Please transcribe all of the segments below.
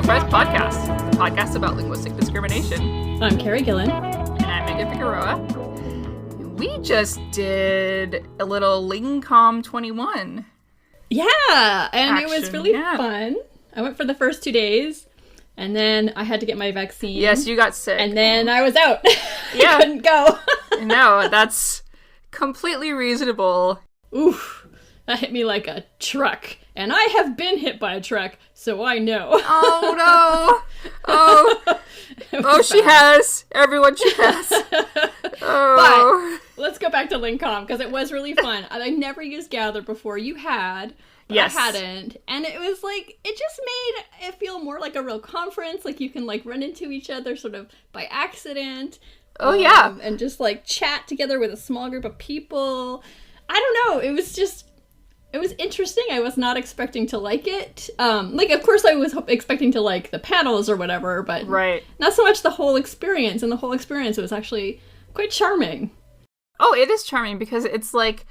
Press Podcast, the podcast about linguistic discrimination. I'm Carrie Gillen. And I'm Megan Figueroa. We just did a little LingCom 21. Yeah, and it was really fun. I went for the first 2 days, and then I had to get my vaccine. Yes, you got sick. And then I was out. Yeah. I couldn't go. No, that's completely reasonable. Oof, that hit me like a truck. And I have been hit by a truck, so I know. Oh, no. Oh, she has. Everyone, she has. Oh. But let's go back to LingCom, because it was really fun. I never used Gather before. You had, but yes. I hadn't. And it was like, it just made it feel more like a real conference. Like, you can, like, run into each other sort of by accident. Oh, yeah. And just, like, chat together with a small group of people. I don't know. It was just... It was interesting. I was not expecting to like it. Of course I was expecting to like the panels or whatever, but right. Not so much the whole experience. And the whole experience was actually quite charming. Oh, it is charming because it's like,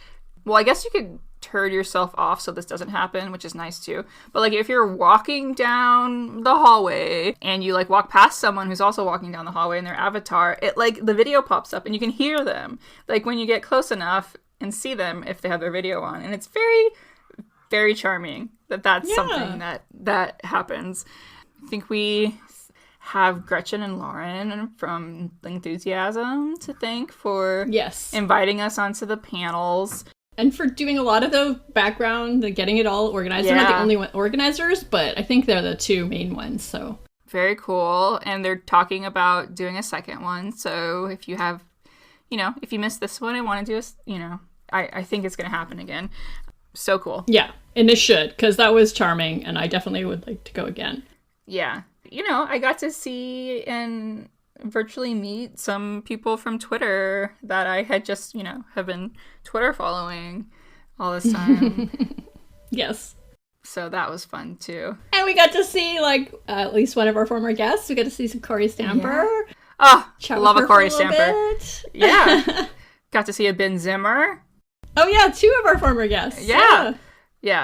well, I guess you could turn yourself off so this doesn't happen, which is nice too. But like if you're walking down the hallway and you like walk past someone who's also walking down the hallway in their avatar, it like the video pops up and you can hear them. Like when you get close enough and see them if they have their video on. And it's very, very charming that's something that happens. I think we have Gretchen and Lauren from Enthusiasm to thank for inviting us onto the panels. And for doing a lot of the background, getting it all organized. Yeah. They're not the only organizers, but I think they're the two main ones, so. Very cool. And they're talking about doing a second one. So if you have, if you missed this one and want to do I think it's going to happen again. So cool. Yeah, and it should, because that was charming, and I definitely would like to go again. Yeah. I got to see and virtually meet some people from Twitter that I had just, have been Twitter following all this time. Yes. So that was fun, too. And we got to see, at least one of our former guests. We got to see some Corey Stamper. Yeah. Oh, love a Corey Stamper. Yeah. Got to see a Ben Zimmer. Oh, yeah, 2 of our former guests. Yeah,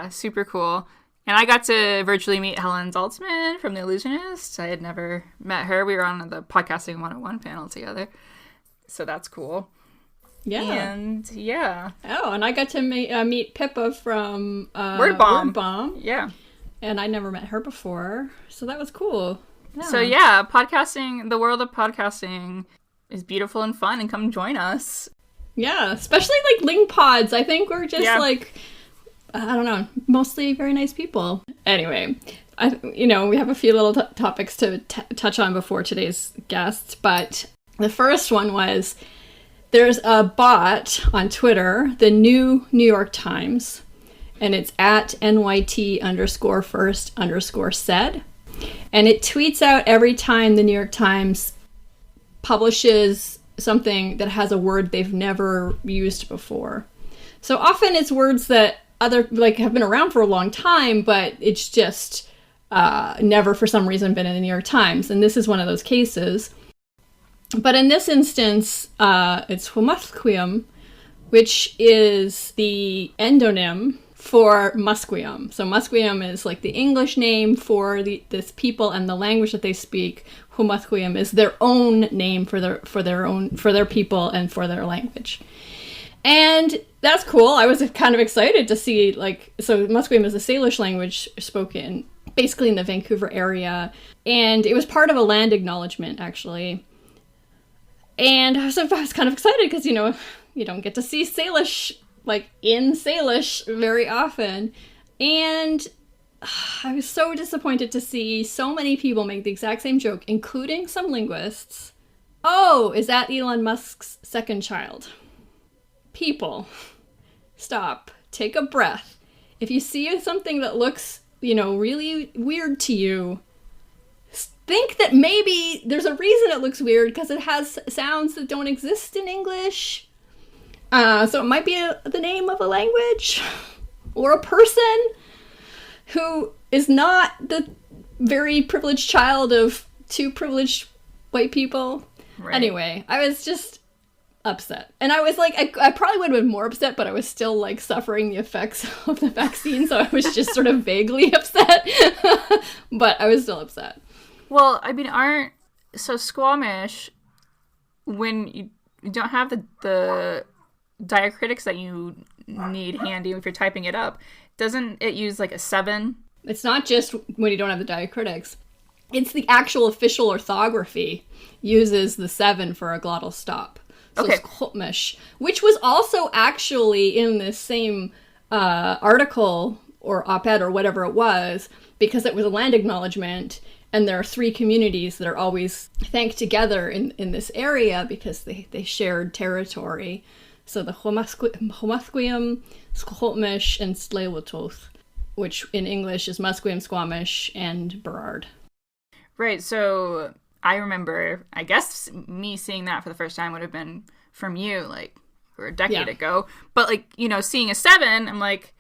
super cool. And I got to virtually meet Helen Zaltzman from The Illusionists. I had never met her. We were on the Podcasting 101 panel together. So that's cool. Yeah. And, yeah. Oh, and I got to meet Pippa from Word Bomb. Yeah. And I never met her before. So that was cool. Yeah. So, yeah, podcasting, the world of podcasting is beautiful and fun. And come join us. Yeah, especially Ling Pods. I think we're just I don't know, mostly very nice people. Anyway, we have a few little topics to touch on before today's guests, but the first one was there's a bot on Twitter, the new New York Times, and it's at NYT_first_said, and it tweets out every time the New York Times publishes something that has a word they've never used before. So often it's words that have been around for a long time, but it's just never for some reason been in the New York Times. And this is one of those cases. But in this instance, it's humusquium, which is the endonym for musquium. So musquium is like the English name for this people and the language that they speak. Humusquium is their own name for their people and for their language. And that's cool. I was kind of excited to see, so Musqueam is a Salish language spoken basically in the Vancouver area. And it was part of a land acknowledgement, actually. And I was kind of excited because, you don't get to see Salish, in Salish very often. And I was so disappointed to see so many people make the exact same joke, including some linguists. Oh, is that Elon Musk's second child? People, stop. Take a breath. If you see something that looks, really weird to you, think that maybe there's a reason it looks weird because it has sounds that don't exist in English. So it might be the name of a language or a person who is not the very privileged child of 2 privileged white people. Right. Anyway, I was just upset. And I was like, I probably would have been more upset, but I was still like suffering the effects of the vaccine. So I was just sort of vaguely upset, but I was still upset. Well, I mean, so Squamish, when you don't have the diacritics that you need handy if you're typing it up, doesn't it use like a 7? It's not just when you don't have the diacritics. It's the actual official orthography uses the 7 for a glottal stop. So Okay. Squamish, which was also actually in this same article or op-ed or whatever it was, because it was a land acknowledgement, and there are 3 communities that are always thanked together in this area because they shared territory. So the Homasquium, Squamish, and Tsleil-Waututh, which in English is Musqueam, Squamish, and Burrard. Right, so I remember, I guess me seeing that for the first time would have been from you, like, or a decade ago. But, like, you know, seeing a 7, I'm like,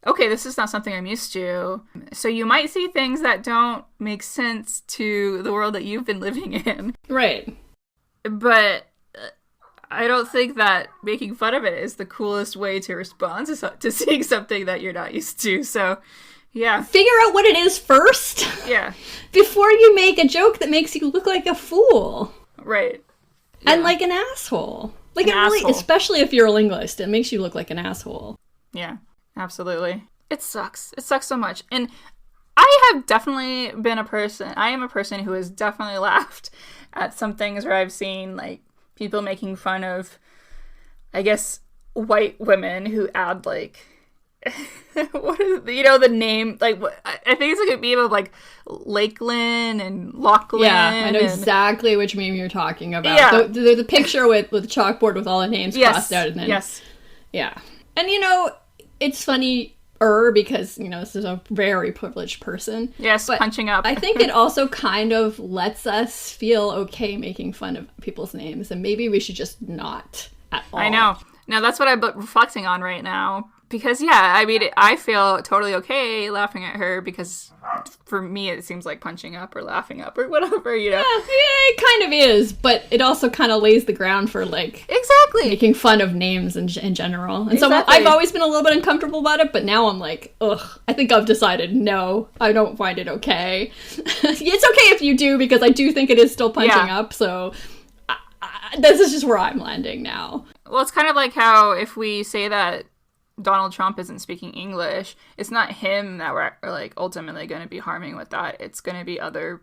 okay, this is not something I'm used to. So you might see things that don't make sense to the world that you've been living in. Right. But I don't think that making fun of it is the coolest way to respond to seeing something that you're not used to. So, yeah. Figure out what it is first. Yeah. Before you make a joke that makes you look like a fool. Right. Yeah. And like an asshole. Like An it really, asshole. Especially if you're a linguist, it makes you look like an asshole. Yeah, absolutely. It sucks. It sucks so much. And I have definitely been I am a person who has definitely laughed at some things where I've seen, like, people making fun of, I guess, white women who add, like, what is, you know, the name, like, I think it's like a meme of, like, Lakeland and Lachlan. Yeah, I know exactly which meme you're talking about. Yeah. The picture with the chalkboard with all the names crossed out. And then, yes. Yeah. And, you know, it's funny because, you know, this is a very privileged person. Yes, but punching up. I think it also kind of lets us feel okay making fun of people's names, and maybe we should just not at all. I know. Now, that's what I'm reflecting on right now. Because, yeah, I mean, I feel totally okay laughing at her because for me it seems like punching up or laughing up or whatever, you know? Yeah, it kind of is, but it also kind of lays the ground for, like, Exactly. making fun of names in general. And Exactly. so I've always been a little bit uncomfortable about it, but now I'm like, ugh, I think I've decided, no, I don't find it okay. It's okay if you do, because I do think it is still punching up, so this is just where I'm landing now. Well, it's kind of like how if we say that Donald Trump isn't speaking English, it's not him that we're like ultimately going to be harming with that. It's going to be other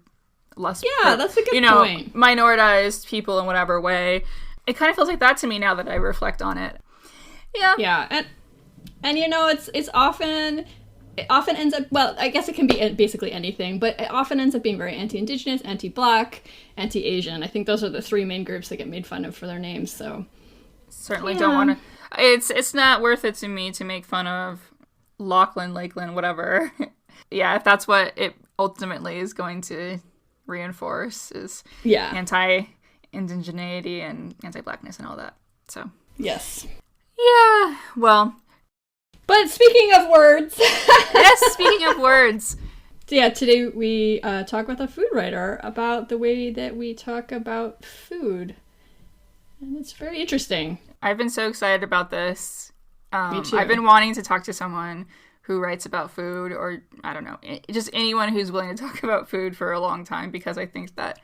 less, that's a good point. minoritized people in whatever way. It kind of feels like that to me now that I reflect on it. Yeah. Yeah, and you know, it often ends up, well, I guess it can be basically anything, but it often ends up being very anti-Indigenous, anti-Black, anti-Asian. I think those are the 3 main groups that get made fun of for their names, so. Certainly don't want to. It's not worth it to me to make fun of Lachlan, Lakeland, whatever. Yeah, if that's what it ultimately is going to reinforce is anti-indigeneity and anti-Blackness and all that. So. Yes. Yeah, well. But speaking of words. Yes, speaking of words. So yeah, today we talk with a food writer about the way that we talk about food. And it's very interesting. I've been so excited about this. Me too. I've been wanting to talk to someone who writes about food, or I don't know, just anyone who's willing to talk about food for a long time, because I think that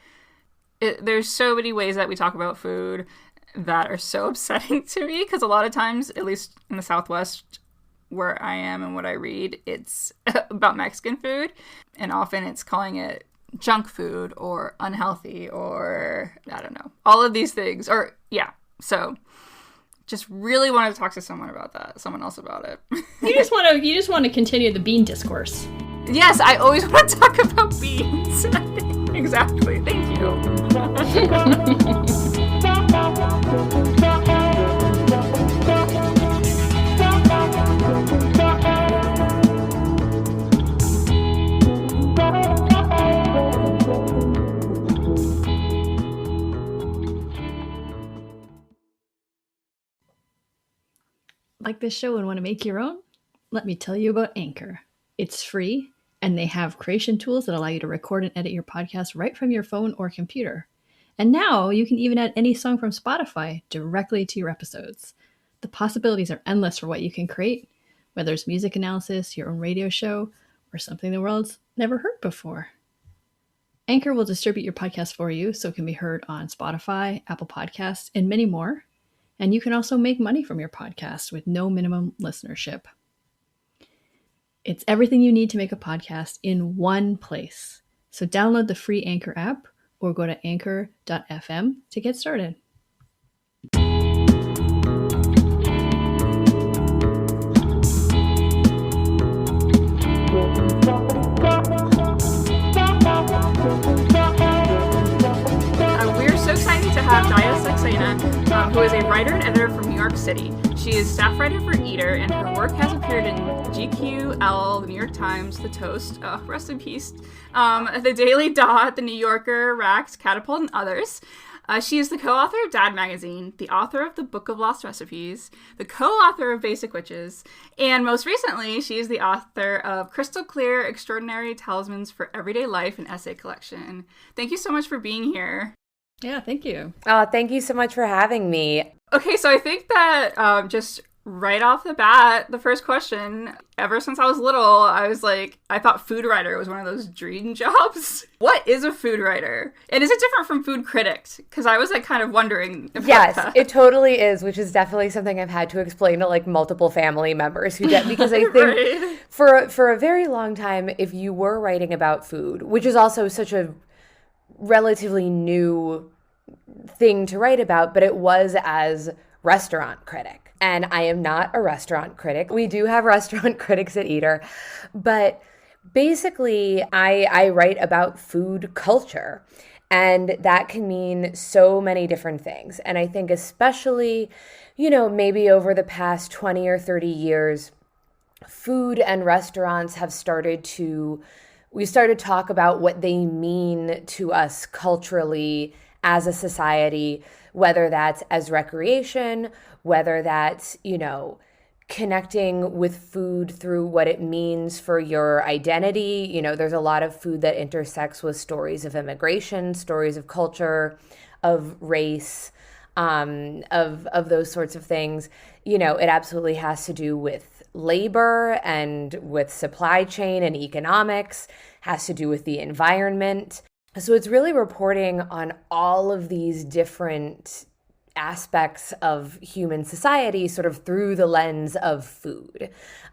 there's so many ways that we talk about food that are so upsetting to me, because a lot of times, at least in the Southwest where I am and what I read, it's about Mexican food, and often it's calling it junk food or unhealthy or I don't know, all of these things, or so just really wanted to talk to someone else about it. You just want to continue the bean discourse. Yes, I always want to talk about beans. Exactly. Thank you. Like this show and want to make your own? Let me tell you about Anchor. It's free, and they have creation tools that allow you to record and edit your podcast right from your phone or computer. And now you can even add any song from Spotify directly to your episodes. The possibilities are endless for what you can create, whether it's music analysis, your own radio show, or something the world's never heard before. Anchor will distribute your podcast for you so it can be heard on Spotify, Apple Podcasts, and many more. And you can also make money from your podcast with no minimum listenership. It's everything you need to make a podcast in one place. So download the free Anchor app or go to anchor.fm to get started. We're so excited to have Daya Saxena, who is a writer and editor from New York City. She is staff writer for Eater, and her work has appeared in GQ, Elle, the New York Times, The Toast, rest in peace, The Daily Dot, The New Yorker, Racked, Catapult, and others. She is the co-author of Dad Magazine, the author of The Book of Lost Recipes, the co-author of Basic Witches, and most recently, she is the author of Crystal Clear, Extraordinary Talismans for Everyday Life, an essay collection. Thank you so much for being here. Yeah, thank you. Thank you so much for having me. Okay, so I think that just right off the bat, the first question, ever since I was little, I was like, I thought food writer was one of those dream jobs. What is a food writer? And is it different from food critic? Because I was like kind of wondering about that. It totally is, which is definitely something I've had to explain to like multiple family members who get, because I think Right. for a very long time, if you were writing about food, which is also such a relatively new thing to write about, but it was as restaurant critic. And I am not a restaurant critic. We do have restaurant critics at Eater, but basically I write about food culture, and that can mean so many different things. And I think especially, maybe over the past 20 or 30 years, food and restaurants have started to talk about what they mean to us culturally as a society, whether that's as recreation, whether that's, connecting with food through what it means for your identity. There's a lot of food that intersects with stories of immigration, stories of culture, of race, of those sorts of things. It absolutely has to do with labor and with supply chain and economics, has to do with the environment. So it's really reporting on all of these different aspects of human society sort of through the lens of food.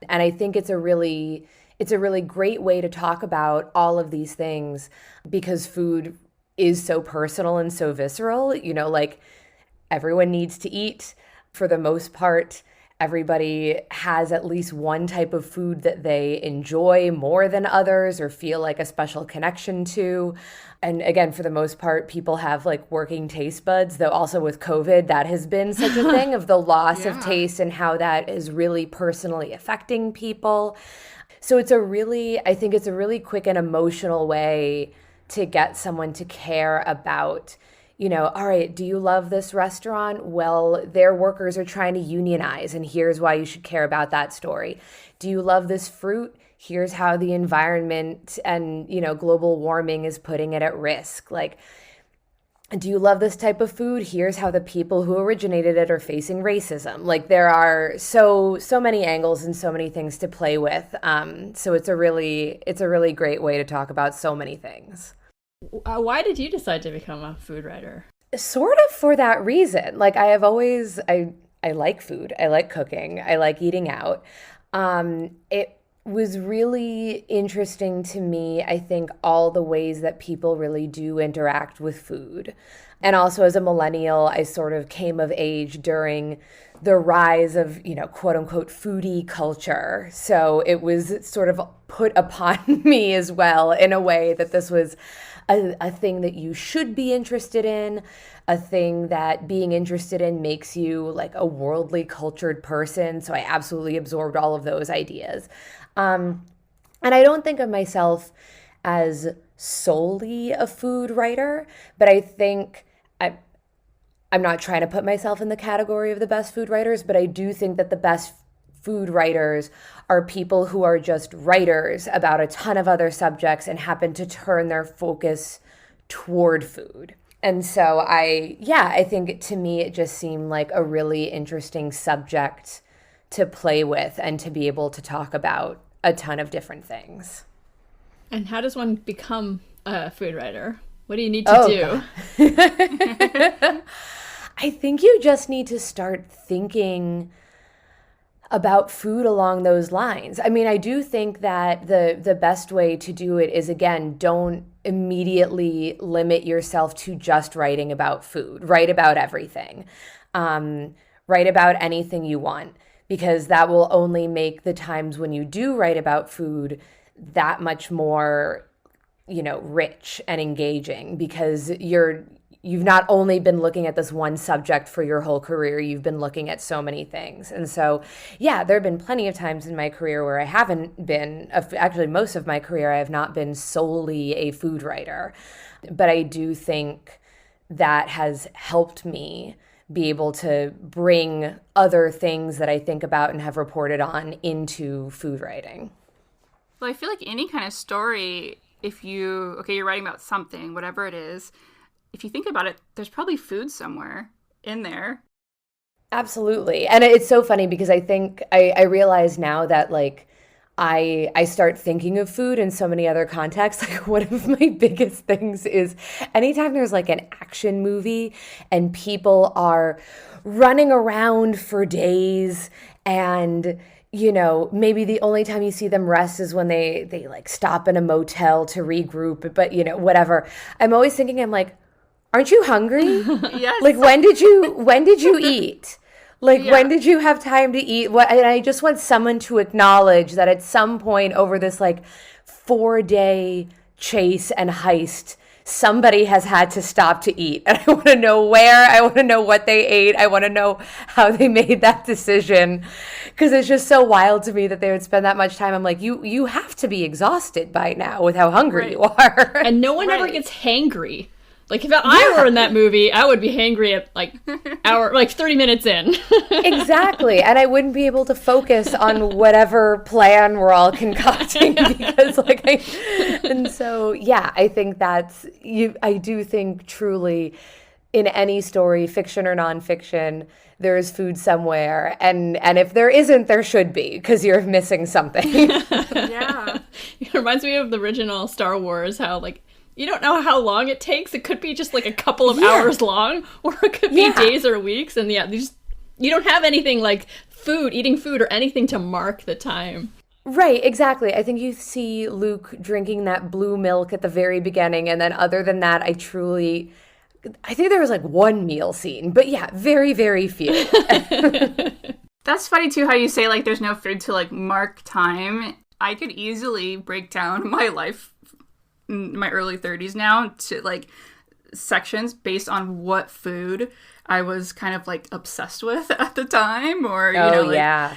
And I think it's a really great way to talk about all of these things, because food is so personal and so visceral. Like, everyone needs to eat for the most part. Everybody has at least one type of food that they enjoy more than others or feel like a special connection to. And again, for the most part, people have like working taste buds, though also with COVID, that has been such a thing of the loss of taste and how that is really personally affecting people. So I think it's a really quick and emotional way to get someone to care about, all right, do you love this restaurant? Well, their workers are trying to unionize, and here's why you should care about that story. Do you love this fruit? Here's how the environment and, global warming is putting it at risk. Like, do you love this type of food? Here's how the people who originated it are facing racism. Like, there are so many angles and so many things to play with. So it's a really great way to talk about so many things. Why did you decide to become a food writer? Sort of for that reason. Like, I like food. I like cooking. I like eating out. It was really interesting to me, I think, all the ways that people really do interact with food. And also as a millennial, I sort of came of age during the rise of, quote unquote, foodie culture. So it was sort of put upon me as well in a way that this was a thing that you should be interested in, a thing that being interested in makes you like a worldly cultured person. So I absolutely absorbed all of those ideas. And I don't think of myself as solely a food writer, but I think I'm not trying to put myself in the category of the best food writers, but I do think that the best food writers are people who are just writers about a ton of other subjects and happen to turn their focus toward food. And so I think to me it just seemed like a really interesting subject to play with and to be able to talk about a ton of different things. And how does one become a food writer? What do you need to do? I think you just need to start thinking about food along those lines. I mean, I do think that the best way to do it is, again, don't immediately limit yourself to just writing about food. Write about everything. Write about anything you want, because that will only make the times when you do write about food that much more, rich and engaging, because you've not only been looking at this one subject for your whole career, you've been looking at so many things. And so, yeah, there have been plenty of times in my career where I haven't been, actually most of my career, I have not been solely a food writer. But I do think that has helped me be able to bring other things that I think about and have reported on into food writing. Well, I feel like any kind of story, if you're writing about something, whatever it is, if you think about it, there's probably food somewhere in there. Absolutely. And it's so funny because I think I realize now that like I start thinking of food in so many other contexts. Like one of my biggest things is anytime there's like an action movie and people are running around for days and maybe the only time you see them rest is when they like stop in a motel to regroup, but whatever. I'm always thinking, I'm like, aren't you hungry? Yes. Like when did you eat? Like, when did you have time to eat? And I just want someone to acknowledge that at some point over this like 4-day chase and heist, somebody has had to stop to eat. And I want to know where, I want to know what they ate. I want to know how they made that decision. Because it's just so wild to me that they would spend that much time. I'm like, you have to be exhausted by now with how hungry you are. And no one ever gets hangry. Like, if I were in that movie, I would be hangry at, 30 minutes in. Exactly. And I wouldn't be able to focus on whatever plan we're all concocting because, and so, yeah, I think I do think truly in any story, fiction or nonfiction, there is food somewhere. And if there isn't, there should be, because you're missing something. Yeah. It reminds me of the original Star Wars, how, you don't know how long it takes. It could be just a couple of hours long, or it could be days or weeks. And you don't have anything like eating food or anything to mark the time. Right, exactly. I think you see Luke drinking that blue milk at the very beginning. And then other than that, I think there was one meal scene. But yeah, very, very few. That's funny too, how you say there's no food to mark time. I could easily break down my life in my early 30s now to sections based on what food I was kind of obsessed with at the time, or yeah,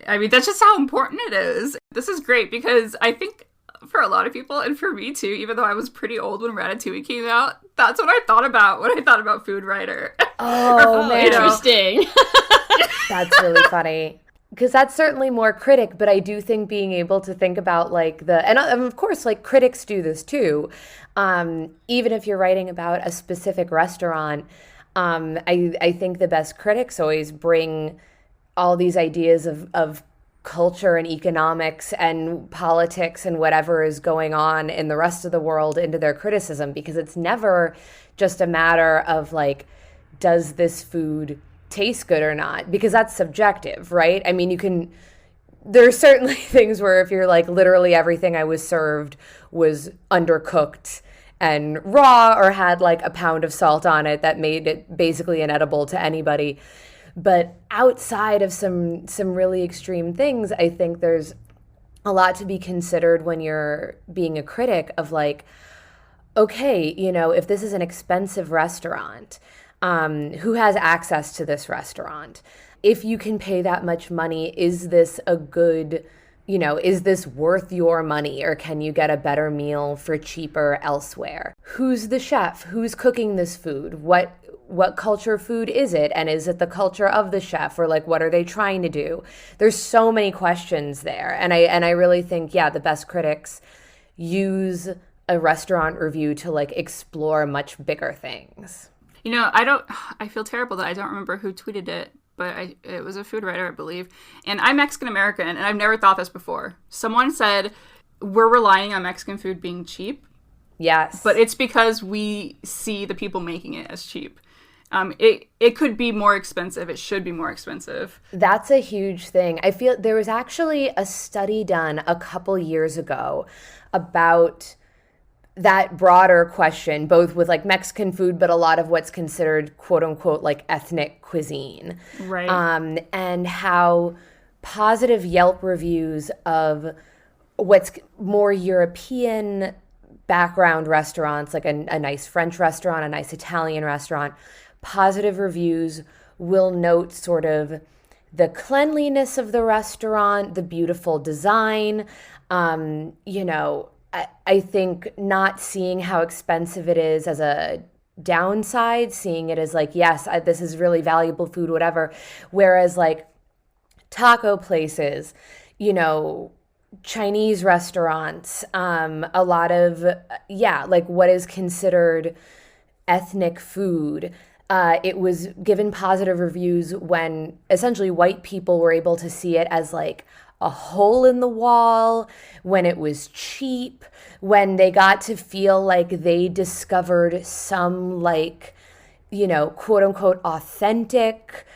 I mean, that's just how important it is. This is great because I think for a lot of people, and for me too, even though I was pretty old when Ratatouille came out, that's what I thought about when I thought about food writer. Oh, man. Interesting. That's really funny. Because that's certainly more critic, but I do think being able to think about and of course, critics do this too. Even if you're writing about a specific restaurant, I think the best critics always bring all these ideas of culture and economics and politics and whatever is going on in the rest of the world into their criticism, because it's never just a matter of does this food taste good or not, because that's subjective, right? I mean, there's certainly things where if you're literally everything I was served was undercooked and raw or had a pound of salt on it that made it basically inedible to anybody. But outside of some really extreme things, I think there's a lot to be considered when you're being a critic of okay, if this is an expensive restaurant, who has access to this restaurant? If you can pay that much money, is this a good, is this worth your money, or can you get a better meal for cheaper elsewhere? Who's the chef? Who's cooking this food? What culture food is it? And is it the culture of the chef, or what are they trying to do? There's so many questions there. And I really think, the best critics use a restaurant review to like explore much bigger things. You know, I feel terrible that I don't remember who tweeted it, but it was a food writer, I believe. And I'm Mexican American, and I've never thought this before. Someone said, we're relying on Mexican food being cheap. Yes. But it's because we see the people making it as cheap. It could be more expensive. It should be more expensive. That's a huge thing. I feel there was actually a study done a couple years ago about that broader question, both with like Mexican food, but a lot of what's considered quote unquote like ethnic cuisine. Right. And how positive Yelp reviews of what's more European background restaurants, like a nice French restaurant, a nice Italian restaurant, positive reviews will note sort of the cleanliness of the restaurant, the beautiful design, you know, I think not seeing how expensive it is as a downside, seeing it as like, yes, this is really valuable food, whatever. Whereas like taco places, you know, Chinese restaurants, a lot of, like what is considered ethnic food. It was given positive reviews when essentially white people were able to see it as like a hole in the wall, when it was cheap, when they got to feel like they discovered some like, you know, quote unquote authentic,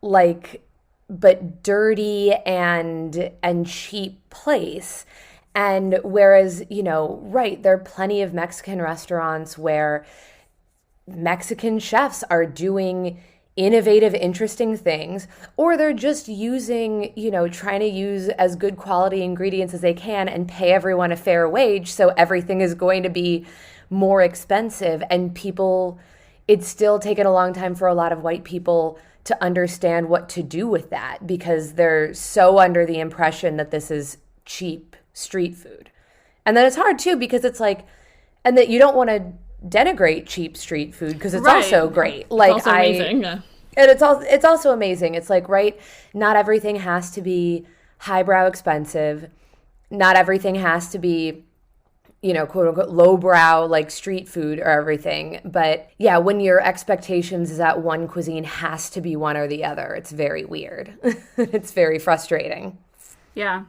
like, but dirty and cheap place. And whereas, you know, right, there are plenty of Mexican restaurants where Mexican chefs are doing innovative, interesting things, or they're just using, you know, trying to use as good quality ingredients as they can and pay everyone a fair wage. So everything is going to be more expensive. And people, it's still taken a long time for a lot of white people to understand what to do with that because they're so under the impression that this is cheap street food. And then it's hard too because it's like, and that you don't want to denigrate cheap street food because it's also great. Like it's also amazing. Yeah. And it's also amazing. It's like, right, not everything has to be highbrow expensive. Not everything has to be, you know, quote unquote lowbrow like street food or everything. But yeah, when your expectations is that one cuisine has to be one or the other, it's very weird. It's very frustrating. Yeah.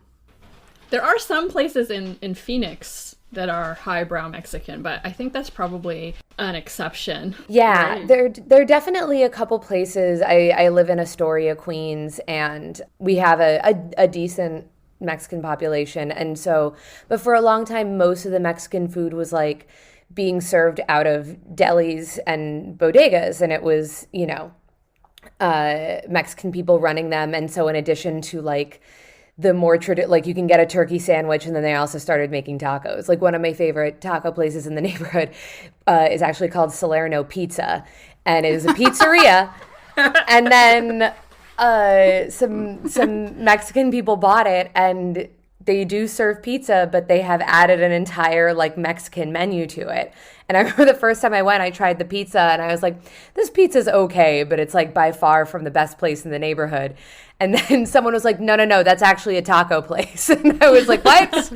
There are some places in Phoenix that are highbrow Mexican, but I think that's probably an exception. Yeah, Right. there are definitely a couple places. I live in Astoria, Queens, and we have a decent Mexican population. And so, but for a long time, most of the Mexican food was like being served out of delis and bodegas. And it was, you know, Mexican people running them. And so in addition to like the more like you can get a turkey sandwich, and then they also started making tacos. Like one of my favorite taco places in the neighborhood is actually called Salerno Pizza, and it is a pizzeria. And then some Mexican people bought it, and they do serve pizza, but they have added an entire like Mexican menu to it. And I remember the first time I went, I tried the pizza, and I was like, this pizza's okay, but it's like by far from the best place in the neighborhood. And then someone was like, no, that's actually a taco place. And I was like, what? Because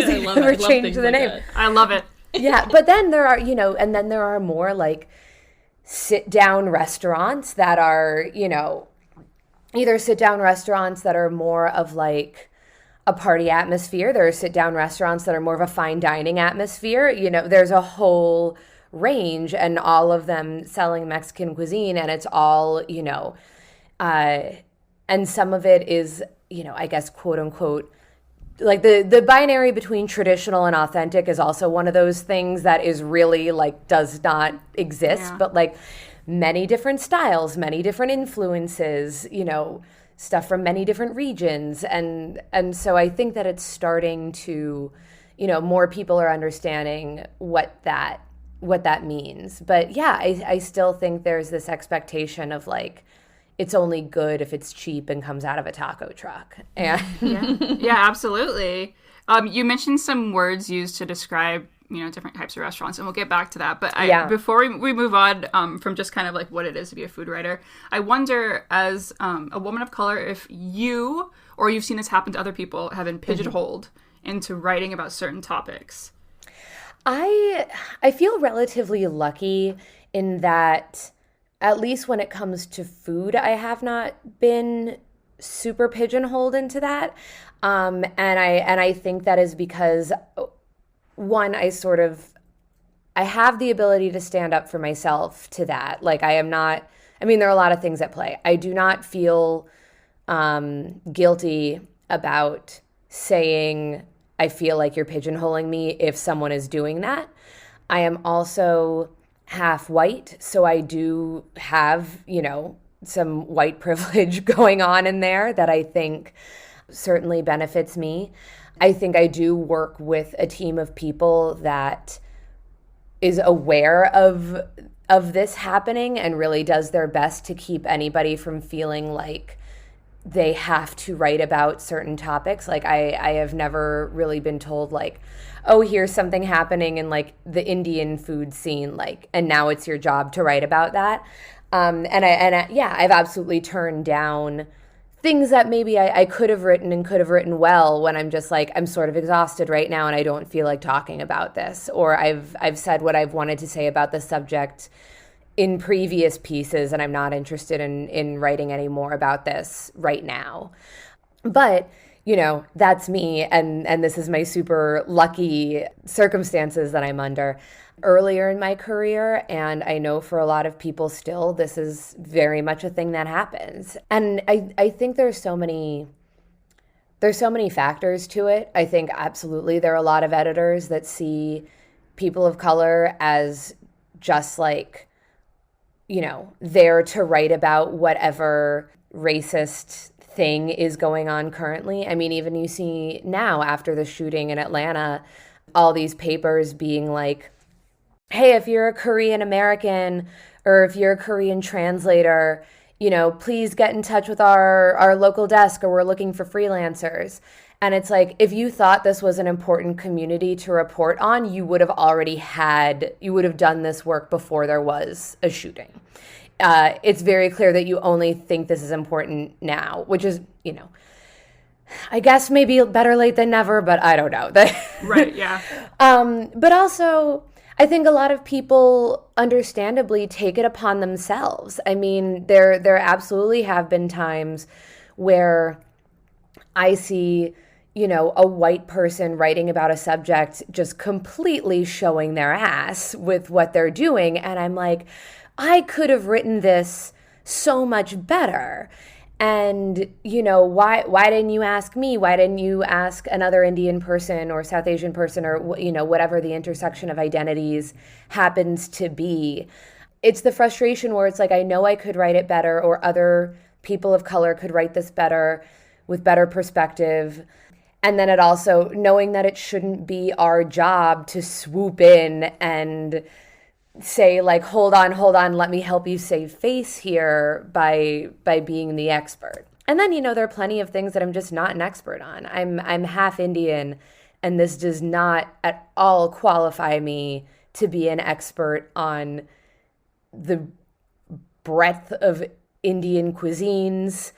they never changed the name. I love it. Yeah, but then there are, you know, and then there are more like sit-down restaurants that are, you know, either sit-down restaurants that are more of like a party atmosphere. There are sit-down restaurants that are more of a fine dining atmosphere. You know, there's a whole range, and all of them selling Mexican cuisine, and it's all, you know, and some of it is, you know, I guess, quote unquote, like the binary between traditional and authentic is also one of those things that is really like does not exist, Yeah. but like many different styles, many different influences, you know, stuff from many different regions. And so I think that it's starting to, you know, more people are understanding what that means. But yeah, I still think there's this expectation of like, it's only good if it's cheap and comes out of a taco truck. And Yeah, absolutely. You mentioned some words used to describe, you know, different types of restaurants, and we'll get back to that. But before we move on from just kind of like what it is to be a food writer, I wonder, as a woman of color, if you, or you've seen this happen to other people, have been pigeonholed into writing about certain topics? I feel relatively lucky in that, at least when it comes to food, I have not been super pigeonholed into that. And I think that is because, one, I have the ability to stand up for myself to that. Like, I am not, I mean, there are a lot of things at play. I do not feel guilty about saying, I feel like you're pigeonholing me if someone is doing that. I am also half white, so I do have, some white privilege going on in there that I think certainly benefits me. I think I do work with a team of people that is aware of this happening and really does their best to keep anybody from feeling like they have to write about certain topics. Like, I have never really been told, like, oh, here's something happening in, like, the Indian food scene, like, and now it's your job to write about that. I've absolutely turned down things that maybe I could have written and could have written well when I'm just like, I'm sort of exhausted right now and I don't feel like talking about this. Or I've said what I've wanted to say about the subject in previous pieces and I'm not interested in writing any more about this right now. But, that's me, and this is my super lucky circumstances that I'm under earlier in my career, and I know for a lot of people still, this is very much a thing that happens. And I think there's so many factors to it. I think absolutely there are a lot of editors that see people of color as just like, there to write about whatever racist thing is going on currently. I mean, even you see now after the shooting in Atlanta, all these papers being like, hey, if you're a Korean American or if you're a Korean translator, please get in touch with our local desk, or we're looking for freelancers. And it's like, if you thought this was an important community to report on, you would have done this work before there was a shooting. It's very clear that you only think this is important now, which is, I guess maybe better late than never, but I don't know. Right, yeah. But also, I think a lot of people understandably take it upon themselves. I mean, there absolutely have been times where I see, a white person writing about a subject just completely showing their ass with what they're doing. And I'm like, I could have written this so much better. And, why didn't you ask me? Why didn't you ask another Indian person or South Asian person or, whatever the intersection of identities happens to be? It's the frustration where it's like, I know I could write it better, or other people of color could write this better with better perspective. And then it also knowing that it shouldn't be our job to swoop in and say, like, hold on, let me help you save face here by being the expert. And then, there are plenty of things that I'm just not an expert on. I'm half Indian, and this does not at all qualify me to be an expert on the breadth of Indian cuisines,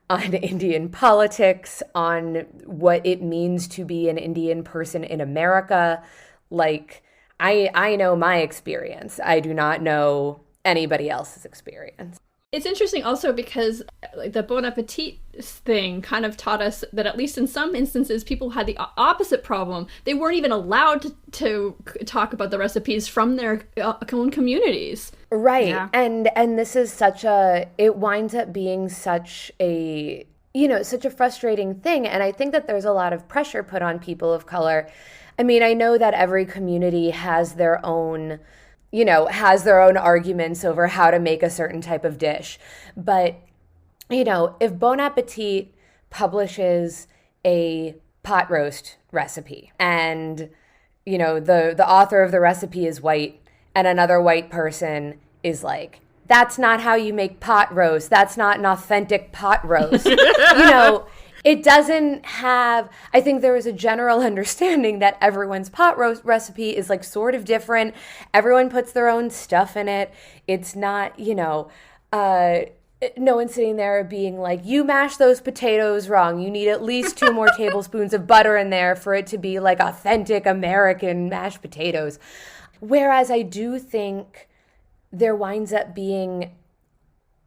on Indian politics, on what it means to be an Indian person in America. Like, I know my experience. I do not know anybody else's experience. It's interesting also because the Bon Appetit thing kind of taught us that at least in some instances, people had the opposite problem. They weren't even allowed to talk about the recipes from their own communities. Right. Yeah. And this is it winds up being such a frustrating thing. And I think that there's a lot of pressure put on people of color. I mean, I know that every community has their own arguments over how to make a certain type of dish. But, if Bon Appetit publishes a pot roast recipe and, the author of the recipe is white and another white person is like, that's not how you make pot roast. That's not an authentic pot roast. It doesn't have, I think there is a general understanding that everyone's pot roast recipe is like sort of different. Everyone puts their own stuff in it. It's not, no one's sitting there being like, you mashed those potatoes wrong. You need at least 2 more tablespoons of butter in there for it to be like authentic American mashed potatoes. Whereas I do think there winds up being,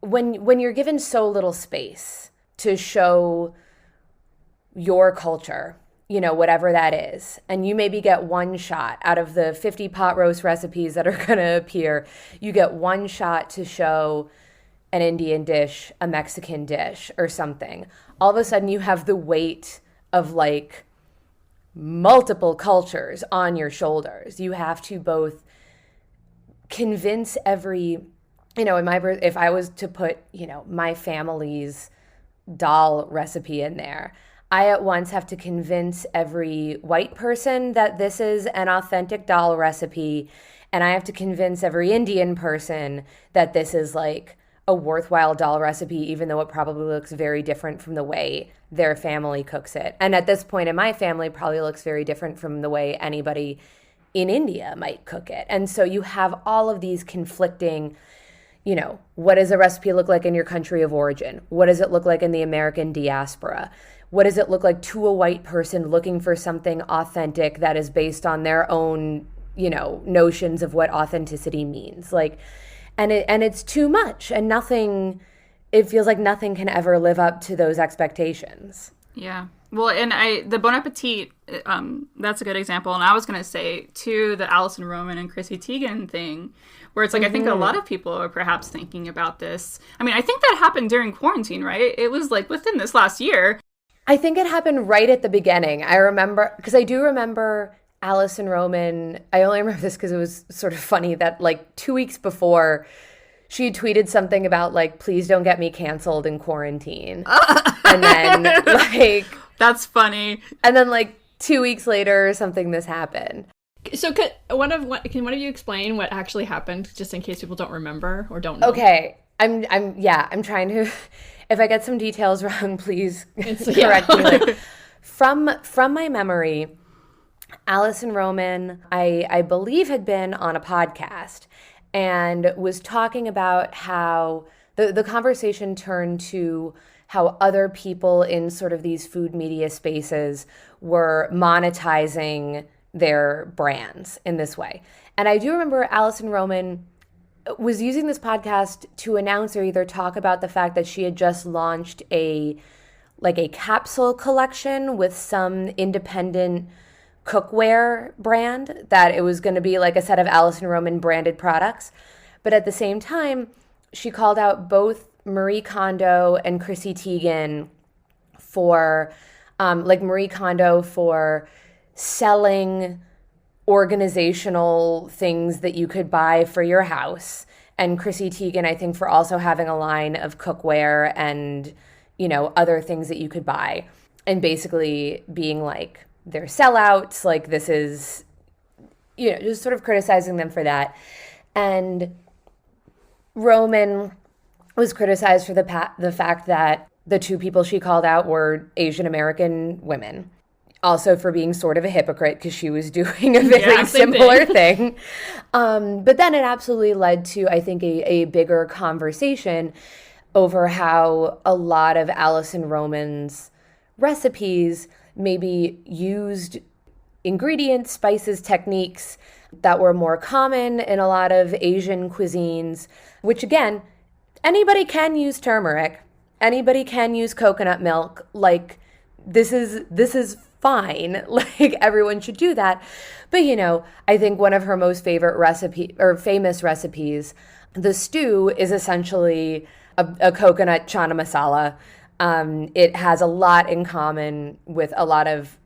when you're given so little space to show your culture, you know, whatever that is, and you maybe get one shot out of the 50 pot roast recipes that are going to appear, you get one shot to show an Indian dish, a Mexican dish, or something. All of a sudden you have the weight of like multiple cultures on your shoulders. You have to both convince every, you know, if I was to put, you know, my family's dal recipe in there, I at once have to convince every white person that this is an authentic dal recipe, and I have to convince every Indian person that this is like a worthwhile dal recipe, even though it probably looks very different from the way their family cooks it. And at this point in my family, probably looks very different from the way anybody in India might cook it. And so you have all of these conflicting, you know, what does a recipe look like in your country of origin? What does it look like in the American diaspora? What does it look like to a white person looking for something authentic that is based on their own, you know, notions of what authenticity means? Like, and it's too much, and it feels like nothing can ever live up to those expectations. Yeah. Well, and the Bon Appetit, that's a good example. And I was going to say, too, the Alison Roman and Chrissy Teigen thing, where it's like, I think a lot of people are perhaps thinking about this. I mean, I think that happened during quarantine, right? It was like within this last year. I think it happened right at the beginning. I remember, because I do remember Alison Roman. I only remember this because it was sort of funny that like 2 weeks before, she tweeted something about like, please don't get me canceled in quarantine. And then like... That's funny. And then like 2 weeks later or something, this happened. So can one of you explain what actually happened, just in case people don't remember or don't know? Okay. I'm trying to... If I get some details wrong, please correct me. Like, from my memory, Alison Roman, I believe, had been on a podcast and was talking about how the conversation turned to how other people in sort of these food media spaces were monetizing their brands in this way. And I do remember Alison Roman was using this podcast to announce or either talk about the fact that she had just launched a capsule collection with some independent cookware brand, that it was going to be like a set of Alison Roman branded products. But at the same time, she called out both Marie Kondo and Chrissy Teigen for Marie Kondo for selling organizational things that you could buy for your house, and Chrissy Teigen, I think, for also having a line of cookware and, you know, other things that you could buy, and basically being like, they're sellouts, like this is, you know, just sort of criticizing them for that. And Roman was criticized for the fact that the two people she called out were Asian American women. Also for being sort of a hypocrite because she was doing a very similar thing. But then it absolutely led to, I think, a bigger conversation over how a lot of Alison Roman's recipes maybe used ingredients, spices, techniques that were more common in a lot of Asian cuisines, which again, anybody can use turmeric. Anybody can use coconut milk. Like, this is fine. Like, everyone should do that. But, you know, I think one of her most famous recipes, the stew, is essentially a coconut chana masala. It has a lot in common with a lot of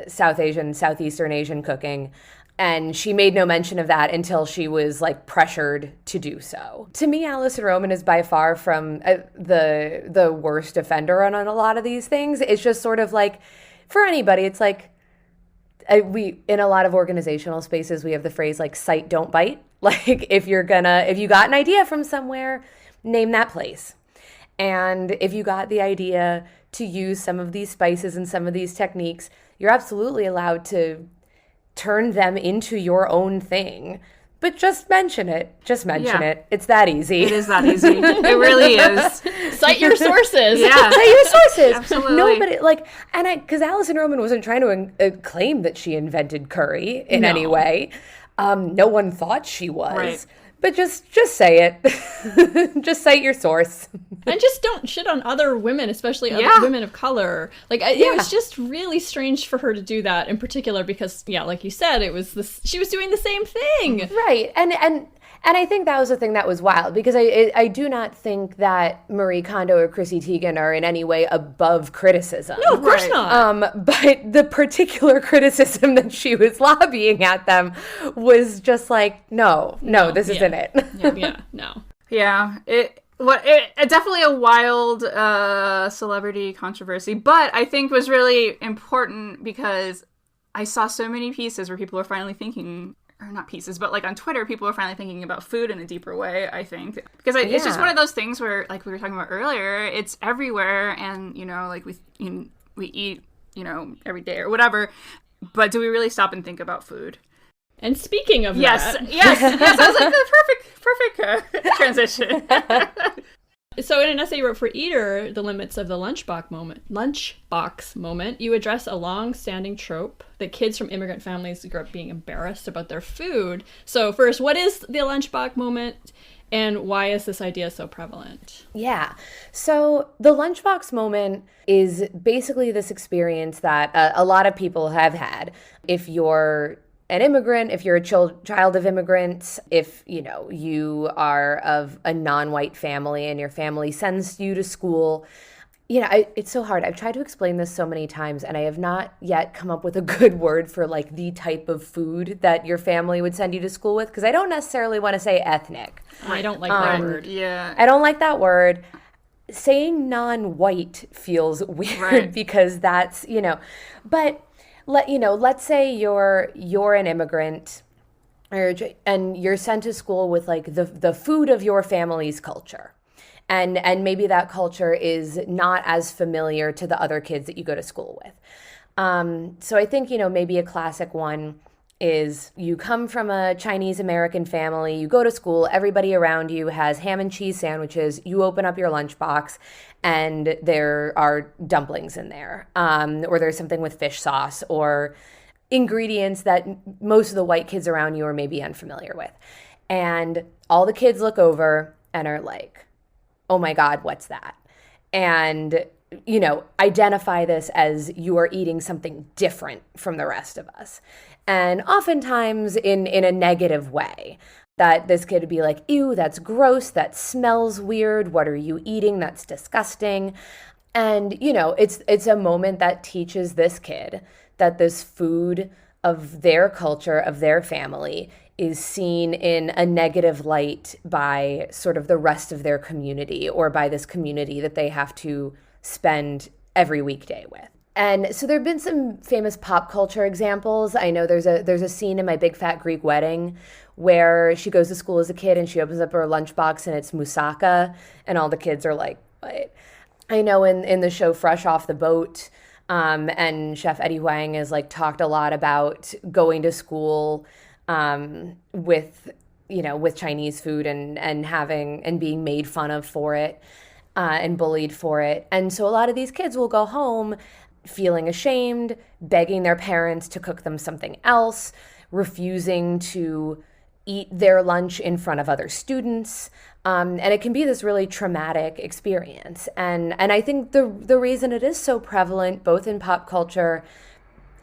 South Asian, Southeastern Asian cooking. And she made no mention of that until she was like pressured to do so. To me, Alison Roman is by far from the worst offender on a lot of these things. It's just sort of like, for anybody, it's like, we in a lot of organizational spaces, we have the phrase like "cite, don't bite." Like, if you got an idea from somewhere, name that place. And if you got the idea to use some of these spices and some of these techniques, you're absolutely allowed to turn them into your own thing. but just mention it. Just mention Yeah. it. It's that easy. It is that easy. It really is. Cite your sources. Yeah. Cite your sources. Absolutely. Nobody because Alison Roman wasn't trying to claim that she invented curry in any way. No one thought she was. Right. But just say it. Just cite your source. And just don't shit on other women, especially other women of color. Like, it was just really strange for her to do that in particular because, like you said, she was doing the same thing. Right. And I think that was the thing that was wild, because I do not think that Marie Kondo or Chrissy Teigen are in any way above criticism. No, of course Right. not. But the particular criticism that she was lobbying at them was just like, no, this isn't it. No. Yeah, it definitely a wild celebrity controversy, but I think was really important because I saw so many pieces where people are finally thinking, or not pieces, but like on Twitter, people are finally thinking about food in a deeper way, I think. Because it's just one of those things where, like we were talking about earlier, it's everywhere, and, like we eat, every day or whatever, but do we really stop and think about food? And speaking of Yes, that... yes, I was like, the perfect transition. So in an essay you wrote for Eater, The Limits of the Lunchbox Moment, you address a long-standing trope that kids from immigrant families grow up being embarrassed about their food. So first, what is the lunchbox moment, and why is this idea so prevalent? Yeah. So the lunchbox moment is basically this experience that a lot of people have had. If you're an immigrant, if you're a child of immigrants, if, you are of a non-white family and your family sends you to school, it's so hard. I've tried to explain this so many times, and I have not yet come up with a good word for like the type of food that your family would send you to school with, because I don't necessarily want to say ethnic. I don't like that word. Yeah. I don't like that word. Saying non-white feels weird, Right. because that's, but let's say you're an immigrant, and you're sent to school with like the food of your family's culture. And maybe that culture is not as familiar to the other kids that you go to school with. So I think, maybe a classic one is you come from a Chinese American family, you go to school, everybody around you has ham and cheese sandwiches, you open up your lunchbox and there are dumplings in there, or there's something with fish sauce or ingredients that most of the white kids around you are maybe unfamiliar with. And all the kids look over and are like, oh my God, what's that? And, identify this as you are eating something different from the rest of us. And oftentimes in a negative way, that this kid would be like, ew, that's gross, that smells weird, what are you eating, that's disgusting. And, it's a moment that teaches this kid that this food of their culture, of their family, is seen in a negative light by sort of the rest of their community, or by this community that they have to spend every weekday with. And so there have been some famous pop culture examples. I know there's a scene in My Big Fat Greek Wedding where she goes to school as a kid and she opens up her lunchbox and it's moussaka, and all the kids are like, what? I know in the show Fresh Off the Boat, and Chef Eddie Huang has like talked a lot about going to school with Chinese food and having and being made fun of for it, and bullied for it. And so a lot of these kids will go home feeling ashamed, begging their parents to cook them something else, refusing to eat their lunch in front of other students. And it can be this really traumatic experience. And I think the reason it is so prevalent, both in pop culture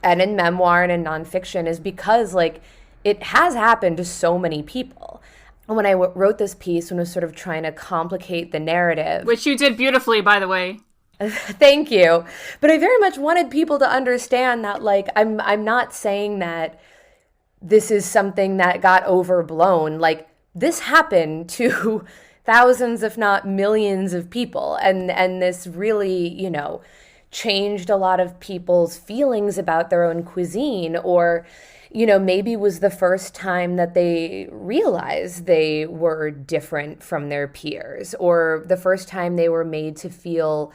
and in memoir and in nonfiction, is because like it has happened to so many people. And when I wrote this piece, when I was sort of trying to complicate the narrative, Which you did beautifully, by the way. Thank you. But I very much wanted people to understand that, like, I'm not saying that this is something that got overblown. Like, this happened to thousands, if not millions of people. And this really, changed a lot of people's feelings about their own cuisine, or, maybe was the first time that they realized they were different from their peers, or the first time they were made to feel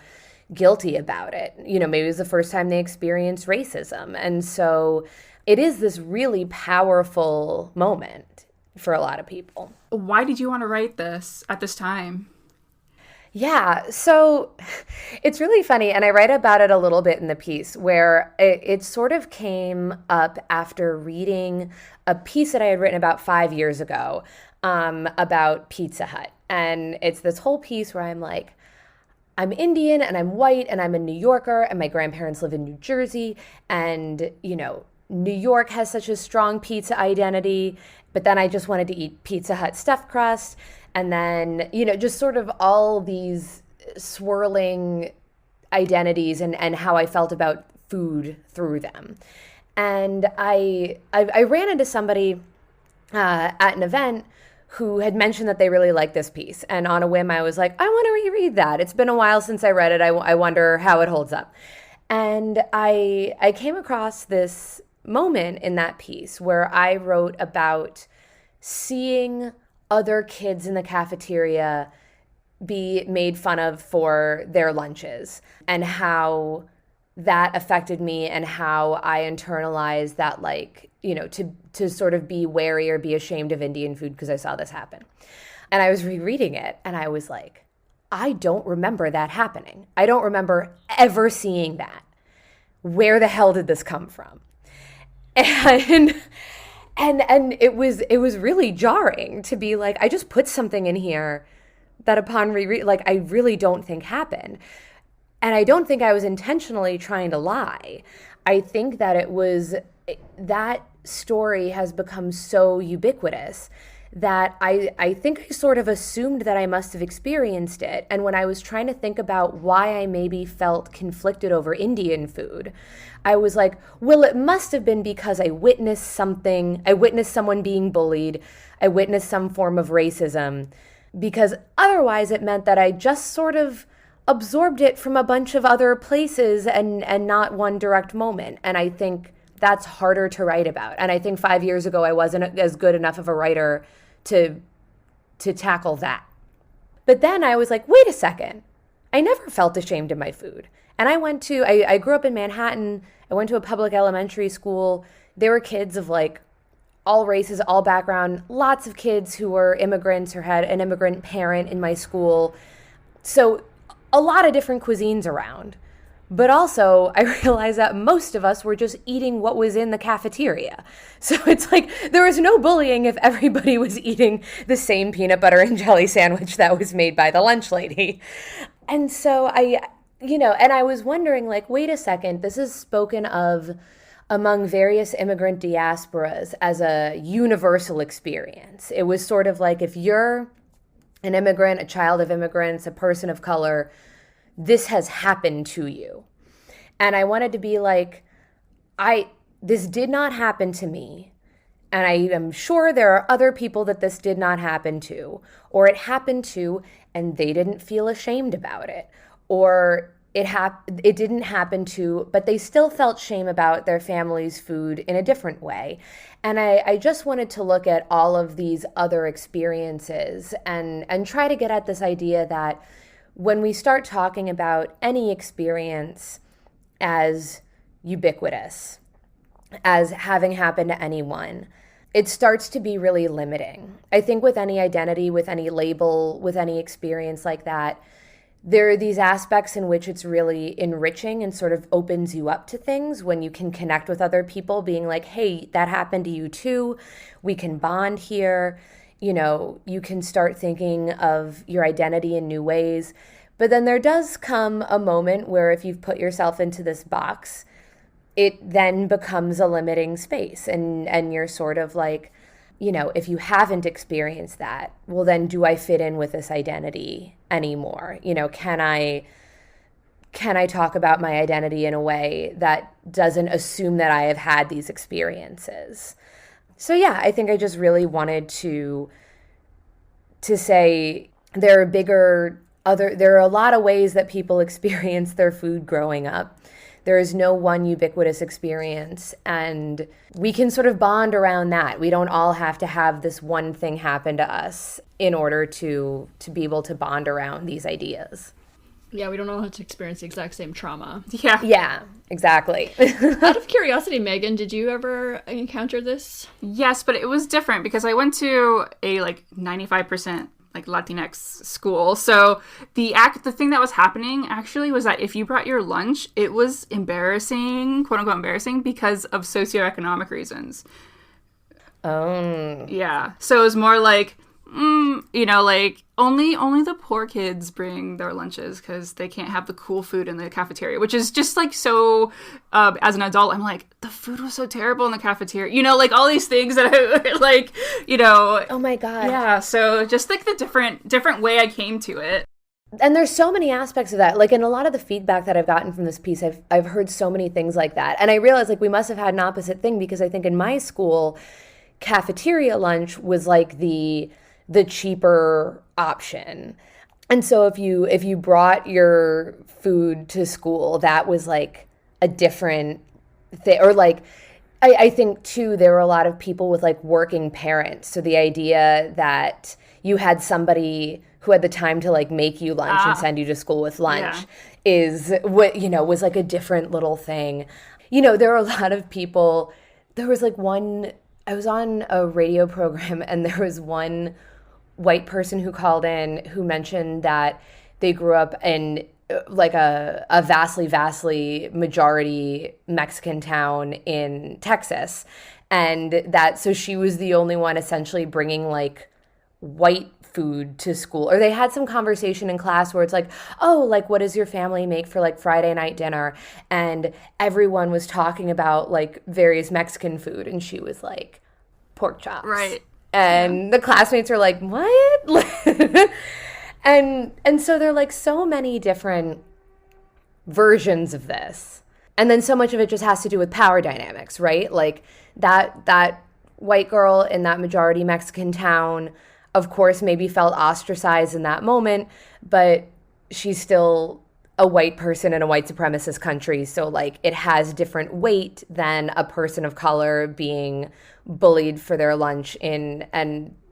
guilty about it. Maybe it was the first time they experienced racism. And so it is this really powerful moment. for a lot of people. Why did you want to write this at this time? Yeah, so it's really funny, and I write about it a little bit in the piece, where it sort of came up after reading a piece that I had written about 5 years ago about Pizza Hut. And it's this whole piece where I'm like, I'm Indian and I'm white and I'm a New Yorker and my grandparents live in New Jersey, and, you know, New York has such a strong pizza identity, but then I just wanted to eat Pizza Hut stuffed crust. And then, you know, just sort of all these swirling identities and how I felt about food through them. And I ran into somebody at an event who had mentioned that they really liked this piece. And on a whim, I was like, I want to reread that. It's been a while since I read it. I wonder how it holds up. And I came across this moment in that piece where I wrote about seeing other kids in the cafeteria be made fun of for their lunches, and how that affected me and how I internalized that, like, you know, to sort of be wary or be ashamed of Indian food because I saw this happen. And I was rereading it and I was like, I don't remember that happening. I don't remember ever seeing that. Where the hell did this come from? And it was really jarring to be like, I just put something in here that upon reread, like, I really don't think happened. And I don't think I was intentionally trying to lie. I think that that story has become so ubiquitous that I think I sort of assumed that I must have experienced it. And when I was trying to think about why I maybe felt conflicted over Indian food, I was like, well, it must have been because I witnessed something. I witnessed someone being bullied. I witnessed some form of racism, because otherwise it meant that I just sort of absorbed it from a bunch of other places and not one direct moment. And I think that's harder to write about. And I think 5 years ago, I wasn't as good enough of a writer to tackle that. But then I was like, wait a second. I never felt ashamed of my food. And I grew up in Manhattan. I went to a public elementary school. There were kids of like all races, all background, lots of kids who were immigrants or had an immigrant parent in my school. So a lot of different cuisines around. But also, I realized that most of us were just eating what was in the cafeteria. So it's like there was no bullying if everybody was eating the same peanut butter and jelly sandwich that was made by the lunch lady. And so I was wondering, like, wait a second, this is spoken of among various immigrant diasporas as a universal experience. It was sort of like, if you're an immigrant, a child of immigrants, a person of color, this has happened to you. And I wanted to be like, this did not happen to me. And I am sure there are other people that this did not happen to, or it happened to, and they didn't feel ashamed about it, or it didn't happen to, but they still felt shame about their family's food in a different way. And I just wanted to look at all of these other experiences and try to get at this idea that when we start talking about any experience as ubiquitous, as having happened to anyone, it starts to be really limiting. I think with any identity, with any label, with any experience like that, there are these aspects in which it's really enriching and sort of opens you up to things when you can connect with other people, being like, hey, that happened to you too. We can bond here. You know, you can start thinking of your identity in new ways. But then there does come a moment where if you've put yourself into this box, it then becomes a limiting space. And you're sort of like, you know, if you haven't experienced that, well, then do I fit in with this identity anymore? You know, can I talk about my identity in a way that doesn't assume that I have had these experiences? So yeah, I think I just really wanted to say there are a lot of ways that people experience their food growing up. There is no one ubiquitous experience, and we can sort of bond around that. We don't all have to have this one thing happen to us in order to be able to bond around these ideas. Yeah, we don't all have to experience the exact same trauma. Yeah. Yeah, exactly. Out of curiosity, Megan, did you ever encounter this? Yes, but it was different because I went to a like 95% like Latinx school. So the thing that was happening actually was that if you brought your lunch, it was embarrassing, quote unquote embarrassing, because of socioeconomic reasons. Oh. Yeah. So it was more like, like only the poor kids bring their lunches because they can't have the cool food in the cafeteria, which is just like so. As an adult, I'm like, the food was so terrible in the cafeteria. Like all these things that I like. Oh my God. Yeah. So just like the different way I came to it. And there's so many aspects of that. Like in a lot of the feedback that I've gotten from this piece, I've heard so many things like that. And I realized like we must have had an opposite thing because I think in my school, cafeteria lunch was like the cheaper option. And so if you brought your food to school, that was like a different thing. Or like I think too there were a lot of people with like working parents. So the idea that you had somebody who had the time to like make you lunch and send you to school with lunch is what was like a different little thing. There were a lot of people. There was like I was on a radio program and there was one white person who called in who mentioned that they grew up in like a vastly majority Mexican town in Texas. And so she was the only one essentially bringing like white food to school. Or they had some conversation in class where it's like, oh, like what does your family make for like Friday night dinner? And everyone was talking about like various Mexican food. And she was like, pork chops. Right. And the classmates are like, what? and so there are like so many different versions of this. And then so much of it just has to do with power dynamics, right? Like that white girl in that majority Mexican town, of course, maybe felt ostracized in that moment, but she's still a white person in a white supremacist country. So like it has different weight than a person of color being bullied for their lunch in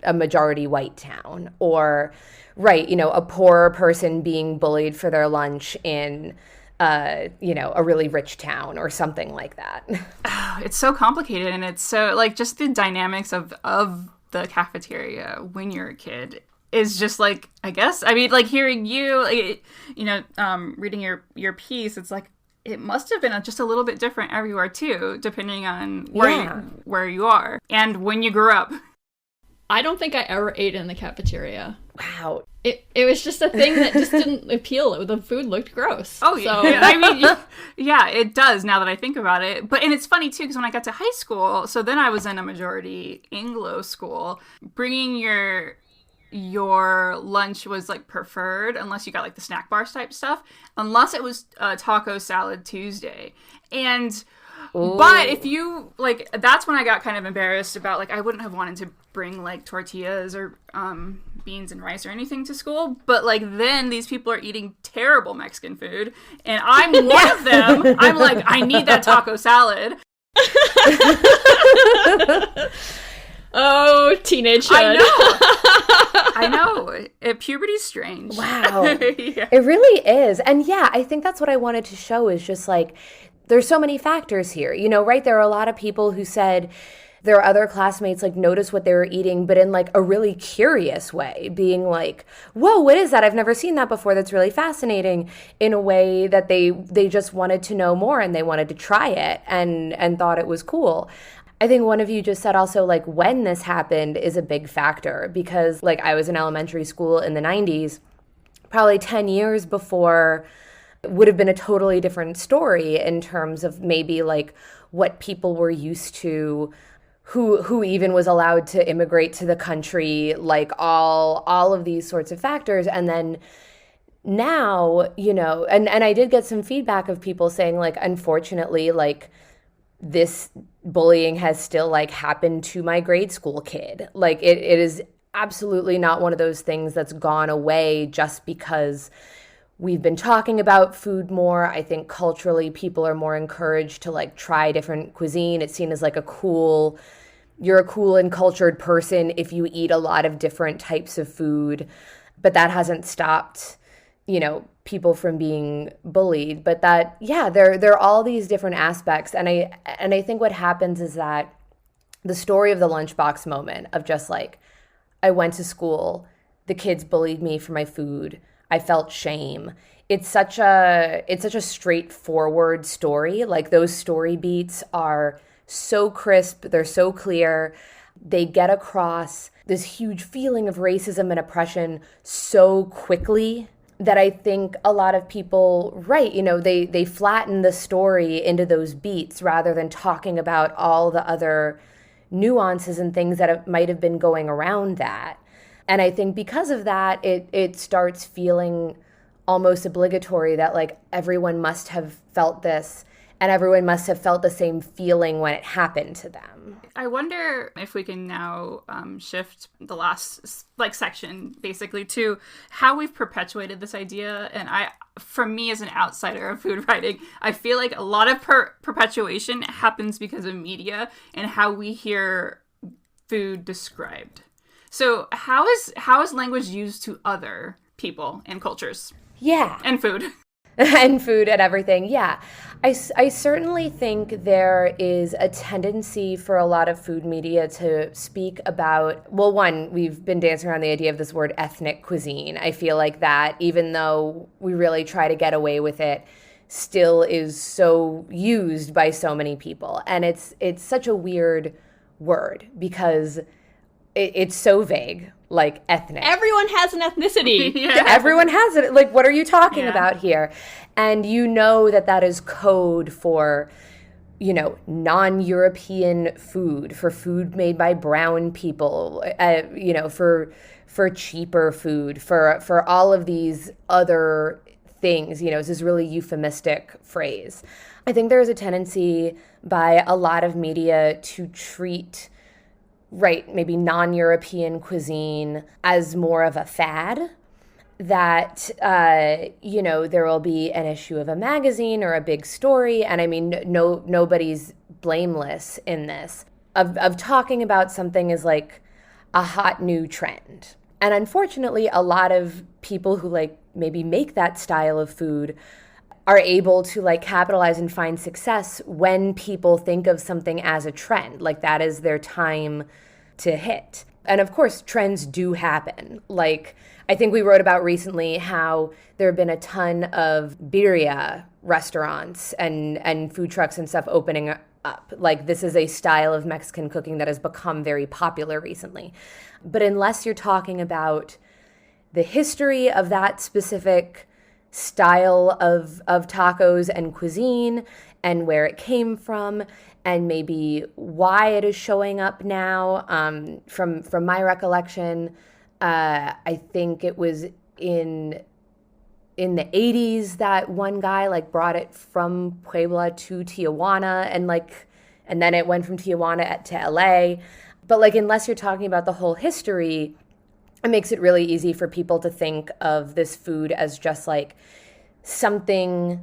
a majority white town, or a poor person being bullied for their lunch in a really rich town or something like that. It's so complicated, and it's so like just the dynamics of the cafeteria when you're a kid is just like, I guess, I mean, like hearing you, reading your piece, it's like, it must have been just a little bit different everywhere too, depending on where you are and when you grew up. I don't think I ever ate in the cafeteria. Wow. It was just a thing that just didn't appeal. The food looked gross. Oh, yeah. So. I mean, yeah, it does now that I think about it. And it's funny, too, because when I got to high school, so then I was in a majority Anglo school, bringing your lunch was like preferred unless you got like the snack bars type stuff, unless it was Taco Salad Tuesday. And Ooh. But if you like, that's when I got kind of embarrassed about like I wouldn't have wanted to bring like tortillas or beans and rice or anything to school, but like then these people are eating terrible Mexican food and I'm one of them. I'm like, I need that taco salad. Oh, teenage hood. I know. Puberty's strange. Wow. Yeah. It really is. And yeah, I think that's what I wanted to show is just like, there's so many factors here, right? There are a lot of people who said their other classmates like noticed what they were eating, but in like a really curious way, being like, whoa, what is that? I've never seen that before. That's really fascinating, in a way that they just wanted to know more and they wanted to try it and thought it was cool. I think one of you just said also like when this happened is a big factor, because like I was in elementary school in the 90s, probably 10 years before would have been a totally different story in terms of maybe like what people were used to, who even was allowed to immigrate to the country, like all of these sorts of factors. And then now, and I did get some feedback of people saying like, unfortunately, like this bullying has still like happened to my grade school kid. Like it is absolutely not one of those things that's gone away just because we've been talking about food more. I think culturally people are more encouraged to like try different cuisine. It's seen as like you're a cool and cultured person if you eat a lot of different types of food. But that hasn't stopped, people from being bullied, but that, yeah, there are all these different aspects. And I think what happens is that the story of the lunchbox moment of just like, I went to school, the kids bullied me for my food, I felt shame. It's such a straightforward story. Like, those story beats are so crisp, they're so clear. They get across this huge feeling of racism and oppression so quickly that I think a lot of people, right, they flatten the story into those beats rather than talking about all the other nuances and things that might have been going around that. And I think because of that, it starts feeling almost obligatory that like everyone must have felt this and everyone must have felt the same feeling when it happened to them. I wonder if we can now shift the last section basically to how we've perpetuated this idea. And for me as an outsider of food writing, I feel like a lot of perpetuation happens because of media and how we hear food described. So how is language used to other people and cultures? Yeah. And food. And food and everything. Yeah. I certainly think there is a tendency for a lot of food media to speak about, well, one, we've been dancing around the idea of this word ethnic cuisine. I feel like that, even though we really try to get away with it, still is so used by so many people. And it's such a weird word because it's so vague. Like ethnic. Everyone has an ethnicity. Yeah. Everyone has it. Like, what are you talking about here? And that is code for, non-European food, for food made by brown people, for cheaper food, for all of these other things. It's this really euphemistic phrase. I think there is a tendency by a lot of media to treat maybe non-European cuisine as more of a fad, that, there will be an issue of a magazine or a big story. And I mean, nobody's blameless in this, of talking about something as like a hot new trend. And unfortunately, a lot of people who like maybe make that style of food are able to like capitalize and find success when people think of something as a trend. Like, that is their time to hit. And of course, trends do happen. Like, I think we wrote about recently how there have been a ton of birria restaurants and food trucks and stuff opening up. Like, this is a style of Mexican cooking that has become very popular recently. But unless you're talking about the history of that specific style of tacos and cuisine and where it came from, and maybe why it is showing up now. From my recollection, I think it was in the 80s that one guy like brought it from Puebla to Tijuana, and then it went from Tijuana to LA. But like, unless you're talking about the whole history, it makes it really easy for people to think of this food as just like something,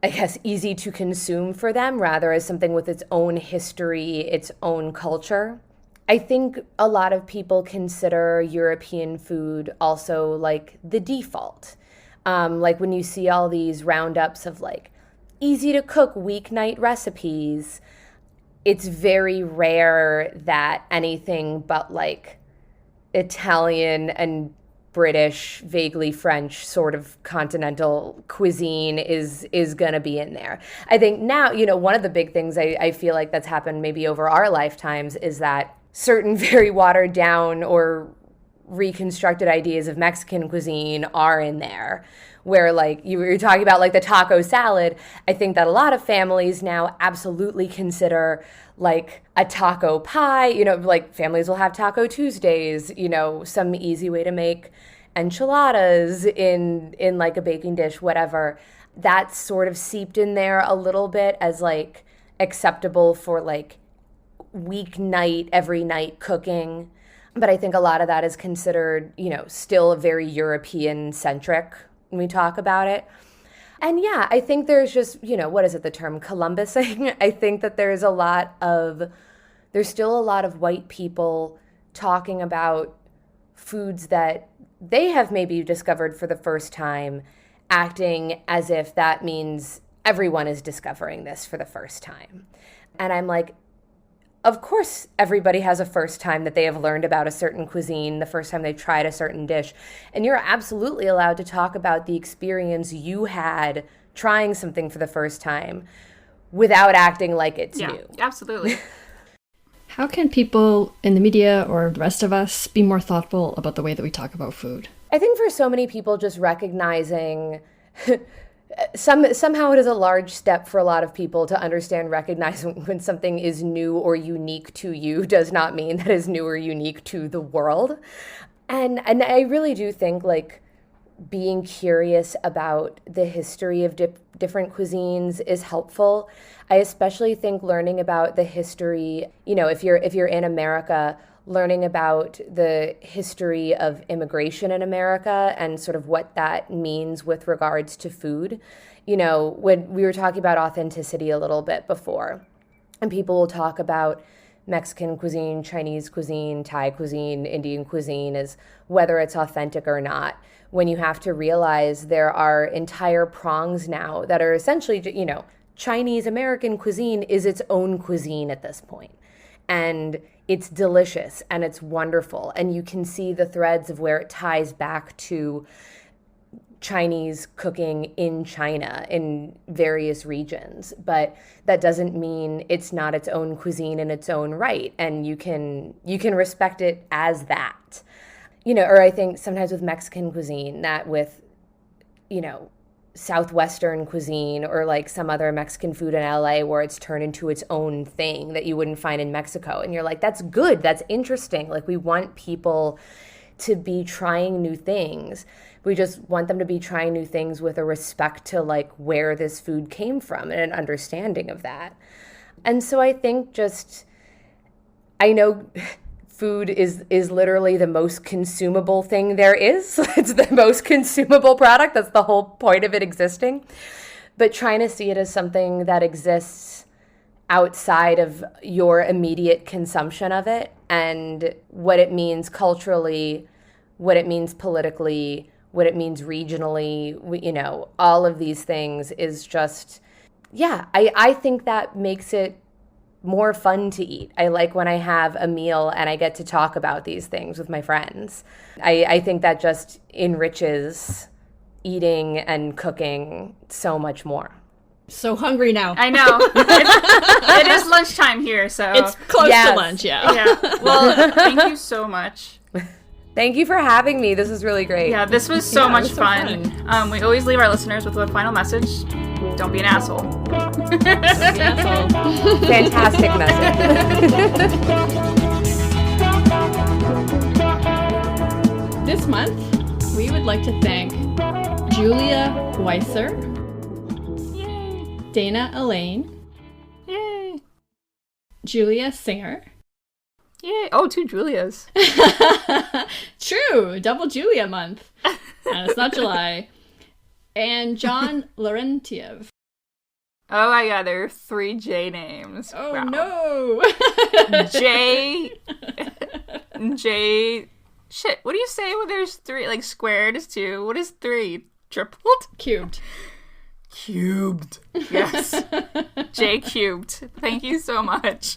I guess, easy to consume for them, rather as something with its own history, its own culture. I think a lot of people consider European food also like the default. Like when you see all these roundups of like easy to cook weeknight recipes, it's very rare that anything but like Italian and British, vaguely French sort of continental cuisine is going to be in there. I think now, one of the big things I feel like that's happened maybe over our lifetimes is that certain very watered down or reconstructed ideas of Mexican cuisine are in there. Where like you were talking about like the taco salad, I think that a lot of families now absolutely consider like a taco pie, like families will have Taco Tuesdays, some easy way to make enchiladas in like a baking dish, whatever. That's sort of seeped in there a little bit as like acceptable for like weeknight, every night cooking. But I think a lot of that is considered, still very European centric when we talk about it. And yeah, I think there's just, what is it, the term Columbusing? I think that there's still a lot of white people talking about foods that they have maybe discovered for the first time, acting as if that means everyone is discovering this for the first time. And I'm like, of course, everybody has a first time that they have learned about a certain cuisine, the first time they've tried a certain dish. And you're absolutely allowed to talk about the experience you had trying something for the first time without acting like it's new. Absolutely. How can people in the media or the rest of us be more thoughtful about the way that we talk about food? I think for so many people, just recognizing somehow it is a large step for a lot of people to recognize when something is new or unique to you does not mean that is new or unique to the world. And I really do think like being curious about the history of different cuisines is helpful. I especially think learning about the history, if you're in America, learning about the history of immigration in America and sort of what that means with regards to food. When we were talking about authenticity a little bit before, and people will talk about Mexican cuisine, Chinese cuisine, Thai cuisine, Indian cuisine as whether it's authentic or not, when you have to realize there are entire prongs now that are essentially, Chinese American cuisine is its own cuisine at this point. And it's delicious and it's wonderful. And you can see the threads of where it ties back to Chinese cooking in China in various regions. But that doesn't mean it's not its own cuisine in its own right. And you can respect it as that. Or I think sometimes with Mexican cuisine, that with, Southwestern cuisine or like some other Mexican food in LA where it's turned into its own thing that you wouldn't find in Mexico. And you're like, that's good. That's interesting. Like we want people to be trying new things. We just want them to be trying new things with a respect to like where this food came from and an understanding of that. And so I think I know food is literally the most consumable thing there is. It's the most consumable product. That's the whole point of it existing. But trying to see it as something that exists outside of your immediate consumption of it and what it means culturally, what it means politically, what it means regionally, all of these things is just, I think that makes it more fun to eat. I like when I have a meal and I get to talk about these things with my friends. I think that just enriches eating and cooking so much more. So hungry now. I know. It is lunchtime here, so. It's close to lunch, Yeah. Well, thank you so much. Thank you for having me. This is really great. Yeah, this was so much fun. We always leave our listeners with one final message. Don't be an asshole. Don't be an asshole. Fantastic message. This month, we would like to thank Julia Weiser, Yay! Dana Elaine, Yay! Julia Singer. Yay! Oh, 2 Julias. True, double Julia month. And it's not July. And John Laurentiev. Oh my god, there are 3 J names. Oh wow. No! J. Shit, what do you say when there's 3? Like squared is 2. What is 3? Tripled? Cubed. Cubed. Yes. J cubed. Thank you so much.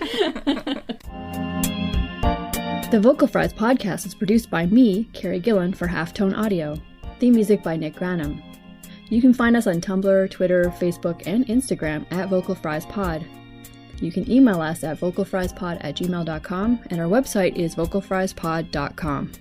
The Vocal Fries podcast is produced by me, Carrie Gillen, for Halftone Audio. Theme music by Nick Granum. You can find us on Tumblr, Twitter, Facebook, and Instagram at VocalFriesPod. You can email us at vocalfriespod@gmail.com, and our website is vocalfriespod.com.